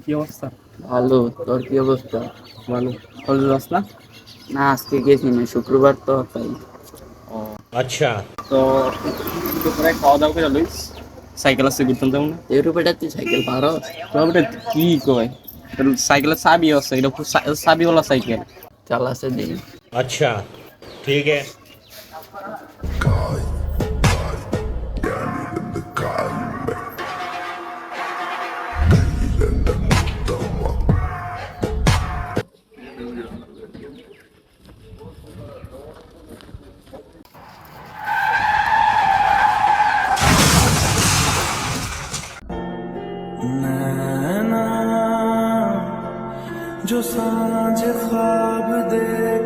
কি অবস্থা? ভালো। তোর কি অবস্থা? ভালো। কলেজে যাস না? না, আজকে গেছি না, শুক্রবার তো তাই। ও আচ্ছা। তো দুপুরে খাওয়া দাওয়া করে লইস, সাইকেল আছে ঘুরতাম তেমন না। এর উপরে তুই সাইকেল পারস? তোর বেটা কি কয়, সাইকেলের চাবি আছে, এটা চাবিওয়ালা সাইকেল। চালাচ্ছে দিই। अच्छा ठीक है। नैना जो सांझ ख्वाब देख